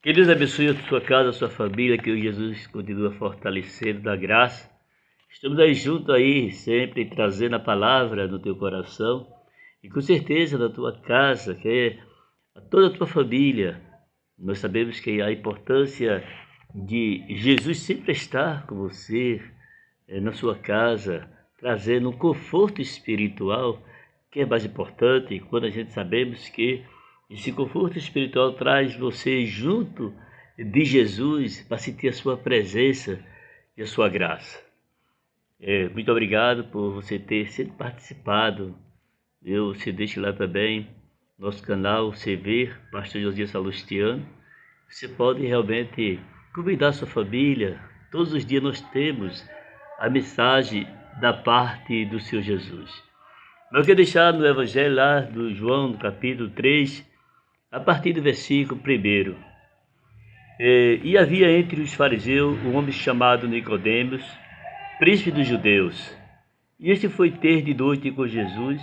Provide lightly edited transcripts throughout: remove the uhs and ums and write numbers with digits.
Que Deus abençoe a sua casa, a sua família, que o Jesus continue fortalecendo da graça. Estamos aí juntos aí, sempre trazendo a palavra no teu coração e com certeza na tua casa, que é a toda a tua família. Nós sabemos que a importância de Jesus sempre estar com você, na sua casa, trazendo um conforto espiritual, que é mais importante quando a gente sabemos que esse conforto espiritual traz você junto de Jesus para sentir a sua presença e a sua graça. Muito obrigado por você ter sempre participado. Você deixa lá também nosso canal CV, Pastor Josias Salustiano. Você pode realmente convidar a sua família. Todos os dias nós temos a mensagem da parte do Senhor Jesus. Eu quero deixar no Evangelho lá do João, no capítulo 3, a partir do versículo 1. E havia entre os fariseus um homem chamado Nicodemos, príncipe dos judeus. E este foi ter de noite com Jesus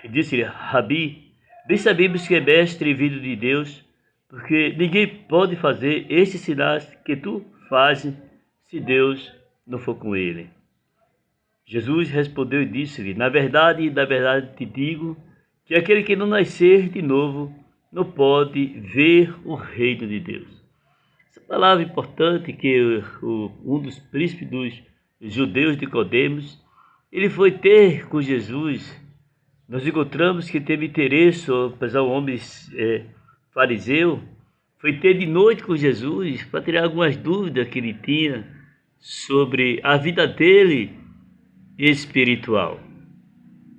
e disse-lhe: Rabi, bem sabemos que é mestre vindo de Deus, porque ninguém pode fazer estes sinais que tu fazes se Deus não for com ele. Jesus respondeu e disse-lhe: na verdade te digo que aquele que não nascer de novo não pode ver o reino de Deus. Essa palavra importante que um dos príncipes dos judeus, Nicodemos, ele foi ter com Jesus. Nós encontramos que teve interesse, apesar do homem fariseu, foi ter de noite com Jesus para tirar algumas dúvidas que ele tinha sobre a vida dele espiritual.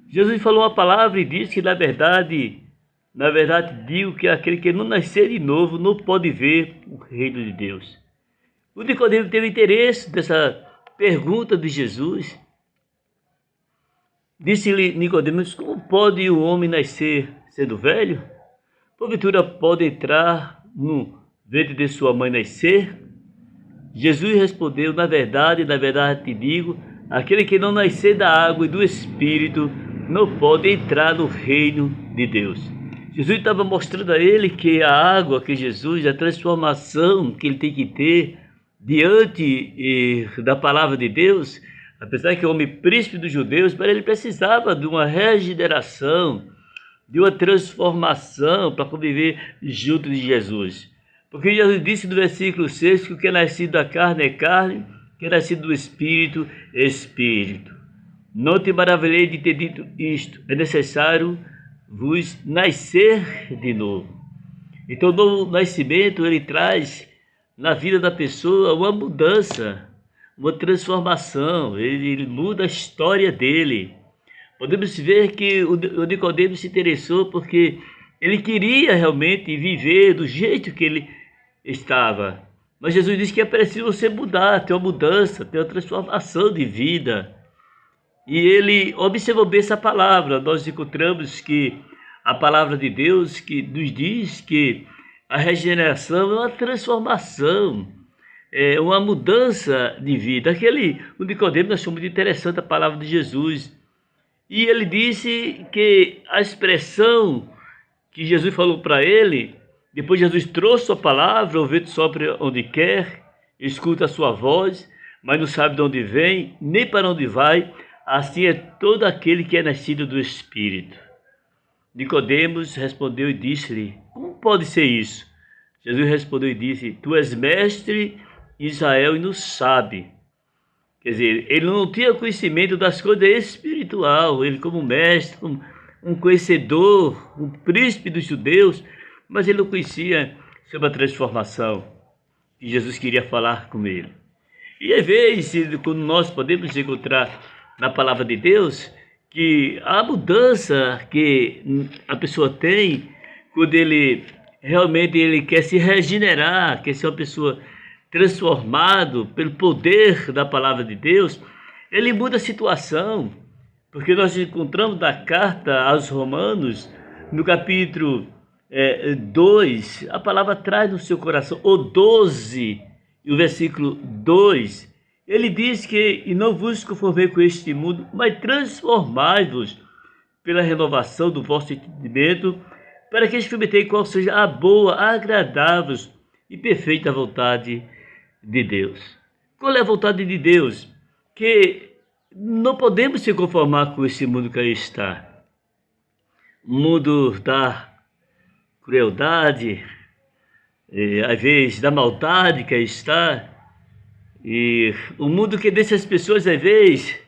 Jesus falou uma palavra e disse que na verdade digo que aquele que não nascer de novo não pode ver o reino de Deus. O Nicodemo teve interesse nessa pergunta de Jesus. Disse-lhe Nicodemos: como pode o homem nascer sendo velho? Porventura pode entrar no ventre de sua mãe nascer? Jesus respondeu: na verdade te digo, aquele que não nascer da água e do Espírito não pode entrar no reino de Deus. Jesus estava mostrando a ele que a água, que Jesus, a transformação que ele tem que ter diante da palavra de Deus, apesar que o homem príncipe dos judeus, mas ele precisava de uma regeneração, de uma transformação para conviver junto de Jesus. Porque Jesus disse no versículo 6 que o que é nascido da carne é carne, o que é nascido do Espírito é Espírito. Não te maravilhei de ter dito isto, é necessário vos nascer de novo. Então o novo nascimento, ele traz na vida da pessoa uma mudança, uma transformação, ele muda a história dele. Podemos ver que o Nicodemo se interessou porque ele queria realmente viver do jeito que ele estava. Mas Jesus disse que é preciso você mudar, ter uma mudança, ter uma transformação de vida. E ele observou bem essa palavra. Nós encontramos que a palavra de Deus que nos diz que a regeneração é uma transformação, é uma mudança de vida. O Nicodemo achou muito interessante a palavra de Jesus. E ele disse que a expressão que Jesus falou para ele, depois Jesus trouxe a palavra: o vento sopra onde quer, escuta a sua voz, mas não sabe de onde vem, nem para onde vai. Assim é todo aquele que é nascido do Espírito. Nicodemos respondeu e disse-lhe: como pode ser isso? Jesus respondeu e disse: tu és mestre em Israel e não sabe. Quer dizer, ele não tinha conhecimento das coisas espirituais. Ele, como mestre, como um conhecedor, um príncipe dos judeus, mas ele não conhecia sobre a transformação que Jesus queria falar com ele. E às vezes, quando nós podemos encontrar na palavra de Deus, que a mudança que a pessoa tem quando ele realmente quer se regenerar, quer ser uma pessoa transformado pelo poder da palavra de Deus, ele muda a situação. Porque nós encontramos na carta aos Romanos, no capítulo 2, a palavra traz no seu coração, o 12, e o versículo 2, ele diz que: e não vos conformei com este mundo, mas transformai-vos pela renovação do vosso entendimento, para que experimentei qual seja a boa, agradável e perfeita vontade de Deus. Qual é a vontade de Deus? Que não podemos se conformar com esse mundo que aí está. O mundo da crueldade, às vezes da maldade que aí está, e o mundo que deixa as pessoas, às vezes,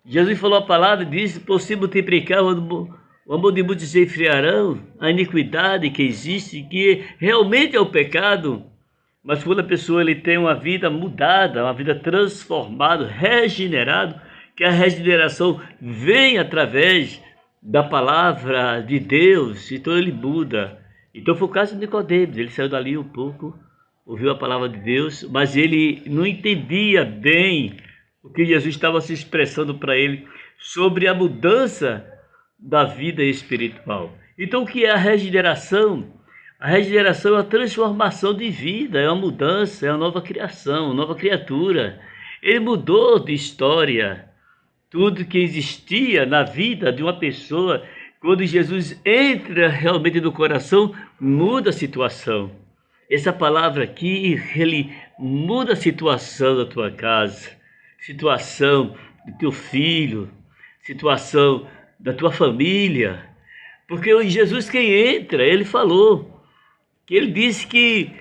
Jesus falou a palavra e disse, por se multiplicar o amor de muitos se enfriarão, a iniquidade que existe, que realmente é o pecado. Mas quando a pessoa ele tem uma vida mudada, uma vida transformada, regenerada, que a regeneração vem através da palavra de Deus, então ele muda. Então foi o caso de Nicodemos, ele saiu dali um pouco, ouviu a palavra de Deus, mas ele não entendia bem o que Jesus estava se expressando para ele sobre a mudança da vida espiritual. Então o que é a regeneração? A regeneração é a transformação de vida, é uma mudança, é uma nova criação, uma nova criatura. Ele mudou de história. Tudo que existia na vida de uma pessoa, quando Jesus entra realmente no coração, muda a situação. Essa palavra aqui, ele muda a situação da tua casa, situação do teu filho, situação da tua família. Porque Jesus quem entra, ele falou, que ele disse que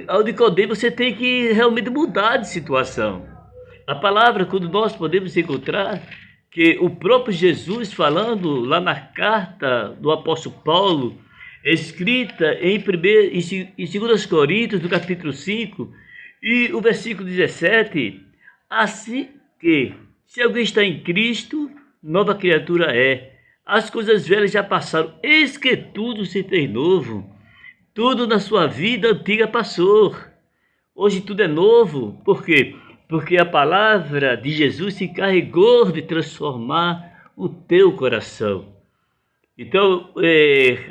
ao Nicodemos você tem que realmente mudar de situação. A palavra, quando nós podemos encontrar, que o próprio Jesus falando lá na carta do apóstolo Paulo, escrita em 2 Coríntios, no capítulo 5, e o versículo 17, assim que, se alguém está em Cristo, nova criatura é. As coisas velhas já passaram, eis que tudo se fez novo. Tudo na sua vida antiga passou. Hoje tudo é novo. Por quê? Porque a palavra de Jesus se encarregou de transformar o teu coração. Então,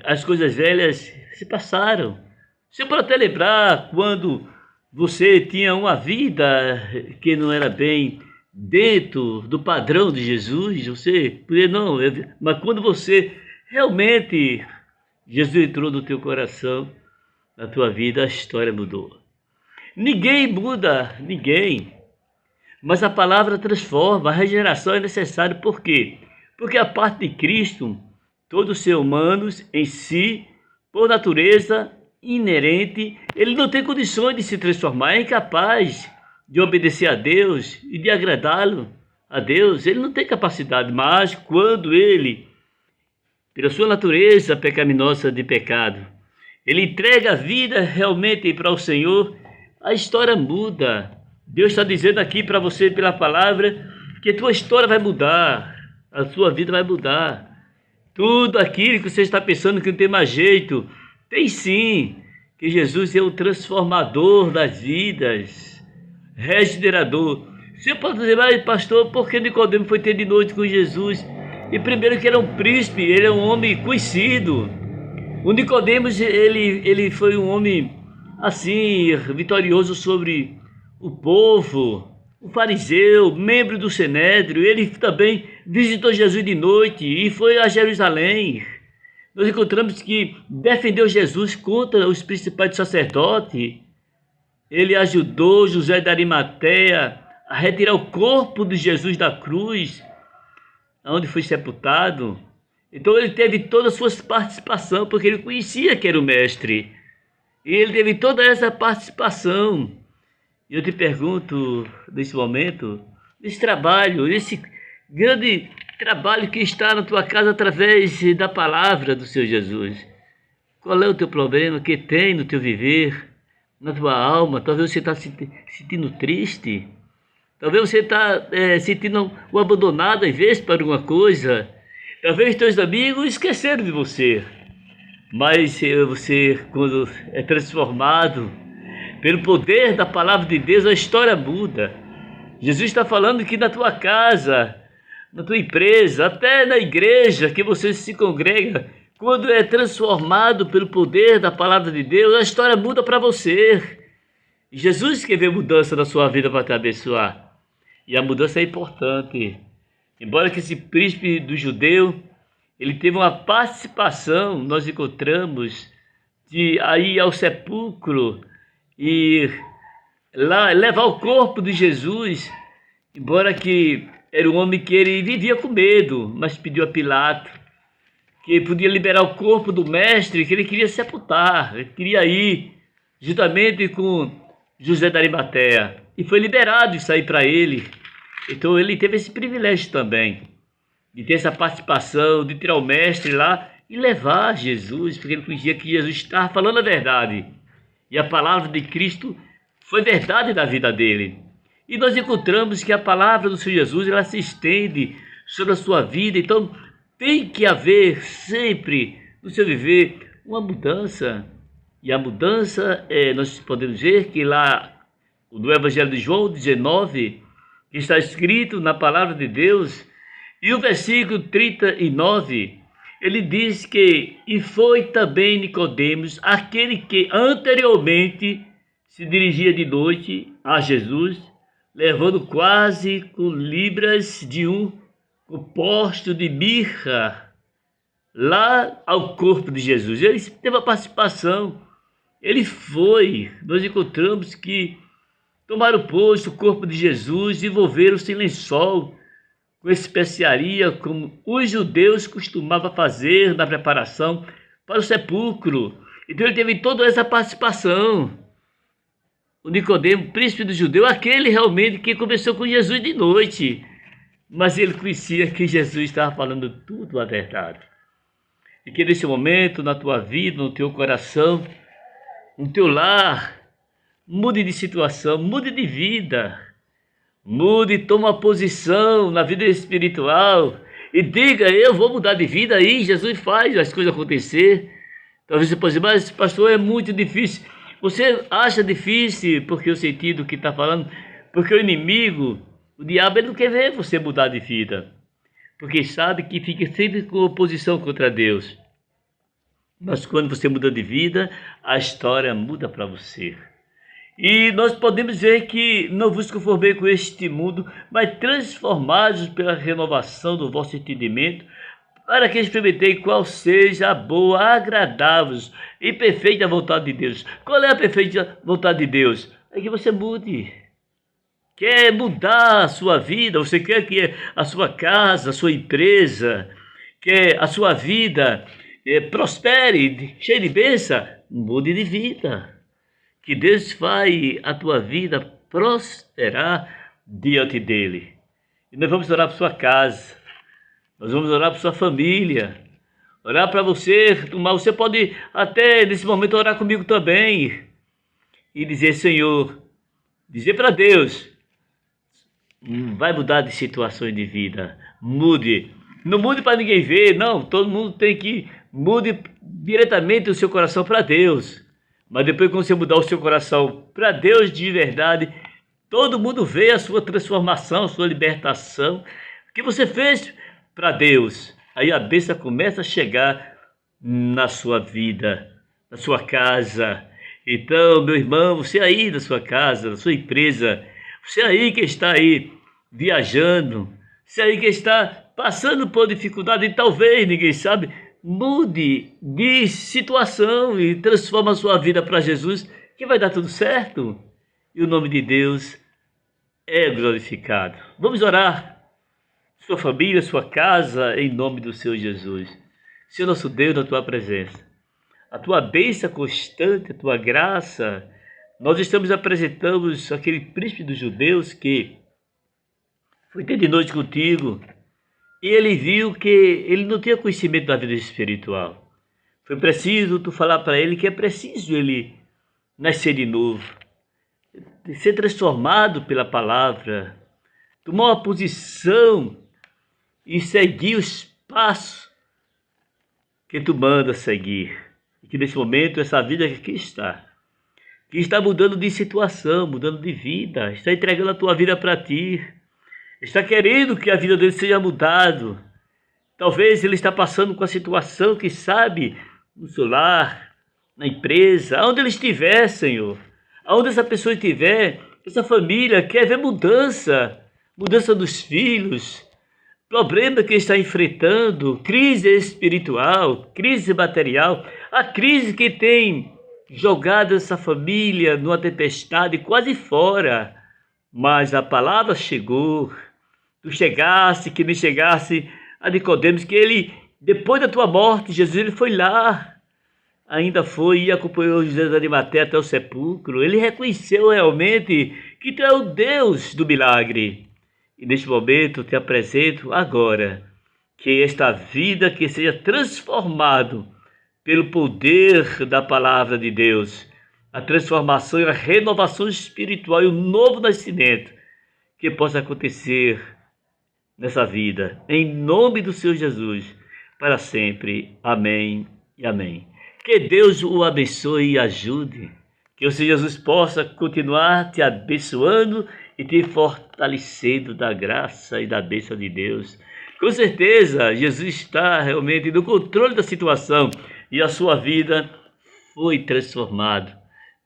as coisas velhas se passaram. Você pode até lembrar quando você tinha uma vida que não era bem dentro do padrão de Jesus, você podia não, mas quando você realmente, Jesus entrou no teu coração, na tua vida, a história mudou. Ninguém muda, ninguém. Mas a palavra transforma, a regeneração é necessária. Por quê? Porque a parte de Cristo, todos os seres humanos em si, por natureza inerente, ele não tem condições de se transformar, é incapaz de obedecer a Deus e de agradá-lo a Deus. Ele não tem capacidade, mas quando ele, pela sua natureza pecaminosa de pecado, ele entrega a vida realmente para o Senhor, a história muda. Deus está dizendo aqui para você pela palavra que a tua história vai mudar, a sua vida vai mudar. Tudo aquilo que você está pensando que não tem mais jeito, tem sim, que Jesus é o transformador das vidas, regenerador. Você pode dizer, mas pastor, por que Nicodemos foi ter de noite com Jesus? E primeiro que ele é um príncipe, ele é um homem conhecido. O Nicodemos, ele foi um homem assim, vitorioso sobre o povo, o fariseu, membro do Sinédrio. Ele também visitou Jesus de noite e foi a Jerusalém. Nós encontramos que defendeu Jesus contra os principais sacerdotes. Ele ajudou José de Arimateia a retirar o corpo de Jesus da cruz, onde foi sepultado. Então ele teve toda a sua participação, porque ele conhecia que era o mestre. E ele teve toda essa participação. E eu te pergunto, nesse momento, nesse trabalho, esse grande trabalho que está na tua casa através da palavra do Senhor Jesus. Qual é o teu problema que tem no teu viver, na tua alma? Talvez você está se sentindo triste. Talvez você está sentindo o abandonado às vezes para alguma coisa. Talvez teus amigos esqueceram de você. Mas você, quando é transformado pelo poder da palavra de Deus, a história muda. Jesus está falando que na tua casa, na tua empresa, até na igreja que você se congrega, quando é transformado pelo poder da palavra de Deus, a história muda para você. Jesus quer ver mudança na sua vida para te abençoar. E a mudança é importante. Embora que esse príncipe do judeu, ele teve uma participação, nós encontramos, de ir ao sepulcro e lá levar o corpo de Jesus, embora que era um homem que ele vivia com medo, mas pediu a Pilato que podia liberar o corpo do mestre, que ele queria sepultar, ele queria ir juntamente com José da Arimateia, e foi liberado isso aí para ele. Então ele teve esse privilégio também, de ter essa participação, de tirar o mestre lá e levar Jesus, porque ele conhecia que Jesus estava falando a verdade. E a palavra de Cristo foi verdade na vida dele. E nós encontramos que a palavra do Senhor Jesus, ela se estende sobre a sua vida. Então tem que haver sempre no seu viver uma mudança. E a mudança, nós podemos ver que lá no Evangelho de João 19, que está escrito na palavra de Deus, e o versículo 39, ele diz que, e foi também Nicodemos, aquele que anteriormente se dirigia de noite a Jesus, levando quase com libras de um composto de mirra, lá ao corpo de Jesus. Ele teve a participação, ele foi. Nós encontramos que tomaram, pois, o corpo de Jesus e envolveram-se em lençol com especiaria, como os judeus costumavam fazer na preparação para o sepulcro. Então ele teve toda essa participação. O Nicodemo, príncipe do judeu, aquele realmente que conversou com Jesus de noite, mas ele conhecia que Jesus estava falando tudo a verdade. E que nesse momento, na tua vida, no teu coração, no teu lar, mude de situação, mude de vida, mude, toma uma posição na vida espiritual e diga: eu vou mudar de vida. Aí Jesus faz as coisas acontecer. Talvez você possa dizer: mas pastor, é muito difícil. Você acha difícil porque eu senti do que está falando? Porque o inimigo, o diabo, ele não quer ver você mudar de vida, porque sabe que fica sempre com oposição contra Deus. Mas quando você muda de vida, a história muda para você. E nós podemos ver que não vos conformei com este mundo, mas transformados pela renovação do vosso entendimento, para que experimentei qual seja a boa, agradável e perfeita vontade de Deus. Qual é a perfeita vontade de Deus? É que você mude. Quer mudar a sua vida, você quer que a sua casa, a sua empresa, quer a sua vida prospere, cheia de bênção, mude de vida. Que Deus faz a tua vida prosperar diante dele. E nós vamos orar por sua casa, nós vamos orar por sua família, orar para você, mas você pode até nesse momento orar comigo também e dizer: Senhor, dizer para Deus, vai mudar de situações de vida, mude. Não mude para ninguém ver, não, todo mundo tem que mude diretamente o seu coração para Deus. Mas depois que você mudar o seu coração para Deus de verdade, todo mundo vê a sua transformação, a sua libertação, o que você fez para Deus. Aí a bênção começa a chegar na sua vida, na sua casa. Então, meu irmão, você aí na sua casa, na sua empresa, você aí que está aí viajando, você aí que está passando por dificuldade e talvez, ninguém sabe, mude de situação e transforma a sua vida para Jesus, que vai dar tudo certo. E o nome de Deus é glorificado. Vamos orar. Sua família, sua casa, em nome do Senhor Jesus. Senhor nosso Deus, na tua presença, a tua bênção constante, a tua graça, nós estamos apresentando aquele príncipe dos judeus que foi ter de noite contigo. E ele viu que ele não tinha conhecimento da vida espiritual. Foi preciso tu falar para ele que é preciso ele nascer de novo, ser transformado pela palavra, tomar uma posição e seguir os passos que tu manda seguir. E que nesse momento essa vida que está mudando de situação, mudando de vida, está entregando a tua vida para ti. Está querendo que a vida dele seja mudada. Talvez ele está passando com a situação que sabe, no seu lar, na empresa, aonde ele estiver, Senhor. Aonde essa pessoa estiver, essa família quer ver mudança. Mudança dos filhos, problema que está enfrentando, crise espiritual, crise material, a crise que tem jogado essa família numa tempestade quase fora, mas a palavra chegou. Tu chegasse, que nem chegasse a Nicodemos, que ele, depois da tua morte, Jesus, ele foi lá, ainda foi e acompanhou José de Arimateia até o sepulcro. Ele reconheceu realmente que tu é o Deus do milagre. E neste momento eu te apresento agora que esta vida que seja transformado pelo poder da palavra de Deus, a transformação e a renovação espiritual e o novo nascimento que possa acontecer nessa vida, em nome do Senhor Jesus, para sempre. Amém e amém. Que Deus o abençoe e ajude, que o Senhor Jesus possa continuar te abençoando e te fortalecendo da graça e da bênção de Deus. Com certeza, Jesus está realmente no controle da situação e a sua vida foi transformada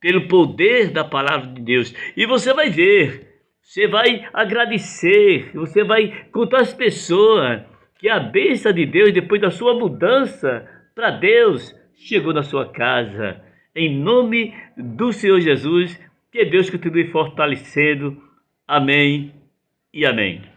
pelo poder da palavra de Deus. E você vai ver, você vai agradecer, você vai contar às pessoas que a bênção de Deus, depois da sua mudança para Deus, chegou na sua casa. Em nome do Senhor Jesus, que Deus continue fortalecendo. Amém e amém.